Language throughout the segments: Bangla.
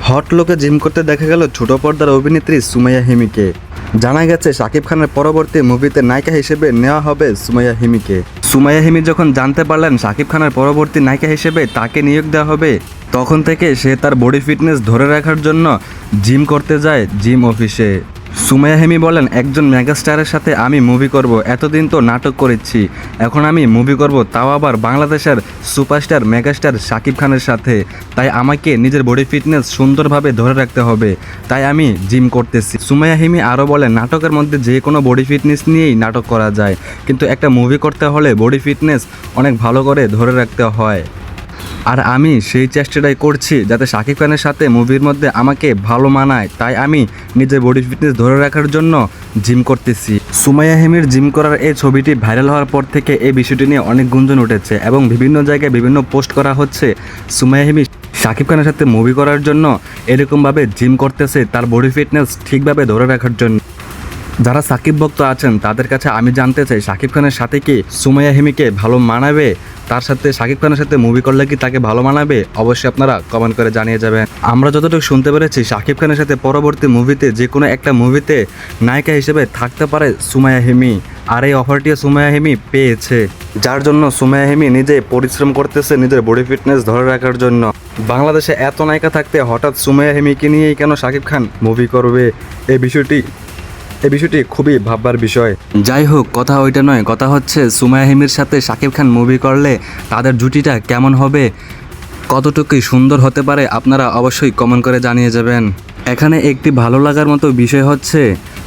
হট লোকে জিম করতে দেখা গেল ছোট পর্দার অভিনেত্রী সুমাইয়া হিমিকে। জানা গেছে শাকিব খানের পরবর্তী মুভিতে নায়িকা হিসেবে নেওয়া হবে সুমাইয়া হিমিকে। সুমাইয়া হিমি যখন জানতে পারলেন শাকিব খানের পরবর্তী নায়িকা হিসেবে তাকে নিয়োগ দেওয়া হবে, তখন থেকে সে তার বডি ফিটনেস ধরে রাখার জন্য জিম করতে যায় জিম অফিসে। সুমাইয়া হিমি বলেন, একজন মেগাস্টারের সাথে আমি মুভি করব, এতদিন তো নাটক করেছি, এখন আমি মুভি করব, তাও আবার বাংলাদেশের সুপারস্টার মেগাস্টার শাকিব খানের সাথে। তাই আমাকে নিজের বডি ফিটনেস সুন্দরভাবে ধরে রাখতে হবে, তাই আমি জিম করতেছি। সুমাইয়া হিমি আরও বলেন, নাটকের মধ্যে যে কোনো বডি ফিটনেস নিয়েই নাটক করা যায়, কিন্তু একটা মুভি করতে হলে বডি ফিটনেস অনেক ভালো করে ধরে রাখতে হয়। আর আমি সেই চেষ্টাটাই করছি যাতে শাকিব খানের সাথে মুভির মধ্যে আমাকে ভালো মানায়, তাই আমি নিজের বডি ফিটনেস ধরে রাখার জন্য জিম করতেছি। সুমাইয়া হিমির জিম করার এই ছবিটি ভাইরাল হওয়ার পর থেকে এই বিষয়টি নিয়ে অনেক গুঞ্জন উঠেছে এবং বিভিন্ন জায়গায় বিভিন্ন পোস্ট করা হচ্ছে। সুমাইয়া হিমি শাকিব খানের সাথে মুভি করার জন্য এরকমভাবে জিম করতেছে তার বডি ফিটনেস ঠিকভাবে ধরে রাখার জন্য। যারা সাকিব ভক্ত আছেন তাদের কাছে আমি জানতে চাই, শাকিব খানের সাথে কি সুমাইয়া হিমিকে ভালো মানাবে? তার সাথে শাকিব খানের সাথে মুভি করলে কি তাকে ভালো মানাবে? অবশ্যই আপনারা কমেন্ট করে জানিয়ে যাবেন। আমরা যতটুকু শুনতে পেরেছি, শাকিব খানের সাথে পরবর্তী মুভিতে যে কোনো একটা মুভিতে নায়িকা হিসেবে থাকতে পারে সুমাইয়া হিমি। আর এই অফারটিও সুমাইয়া হিমি পেয়েছে, যার জন্য সুমাইয়া হিমি নিজে পরিশ্রম করতেছে নিজের বডি ফিটনেস ধরে রাখার জন্য। বাংলাদেশে এত নায়িকা থাকতে হঠাৎ সুমাইয়া হিমিকে নিয়েই কেন শাকিব খান মুভি করবে? এই বিষয়টি খুবই ভাববার বিষয়। যাই হোক, কথা ওইটা নয়, কথা হচ্ছে সুমাইয়া হিমির সাথে শাকিব খান মুভি করলে তাদের জুটিটা কেমন হবে, কতটুকুই সুন্দর হতে পারে, আপনারা অবশ্যই কমেন্ট করে জানিয়ে যাবেন। এখানে একটি ভালো লাগার মতো বিষয় হচ্ছে,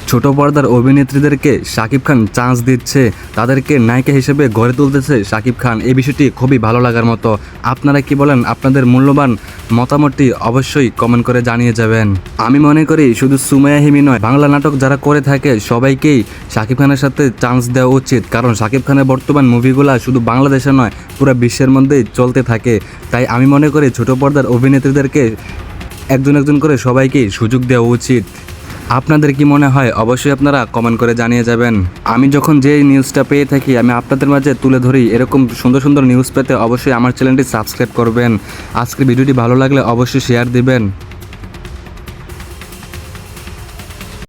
ছোট পর্দার অভিনেত্রীদেরকে শাকিব খান চান্স দিচ্ছে, তাদেরকে নায়িকা হিসেবে গড়ে তুলতেছে শাকিব খান। এই বিষয়টি খুবই ভালো লাগার মতো। আপনারা কি বলেন? আপনাদের মূল্যবান মতামতটি অবশ্যই কমেন্ট করে জানিয়ে যাবেন। আমি মনে করি শুধু সুমাইয়া হিমি নয়, বাংলা নাটক যারা করে থাকে সবাইকেই শাকিব খানের সাথে চান্স দেওয়া উচিত, কারণ শাকিব খানের বর্তমান মুভিগুলো শুধু বাংলাদেশে নয়, পুরো বিশ্বের মধ্যেই চলতে থাকে। তাই আমি মনে করি ছোট পর্দার অভিনেত্রীদেরকে একজন করে সবাইকেই সুযোগ দেওয়া উচিত। আপনাদের কি মনে হয়? অবশ্যই আপনারা কমেন্ট করে জানিয়ে যাবেন। আমি যখন যে নিউজটা পেয়ে থাকি আমি আপনাদের মাঝে তুলে ধরি। এরকম সুন্দর সুন্দর নিউজ পেতে অবশ্যই আমার চ্যানেলটি সাবস্ক্রাইব করবেন। আজকের ভিডিওটি ভালো লাগলে অবশ্যই শেয়ার দিবেন।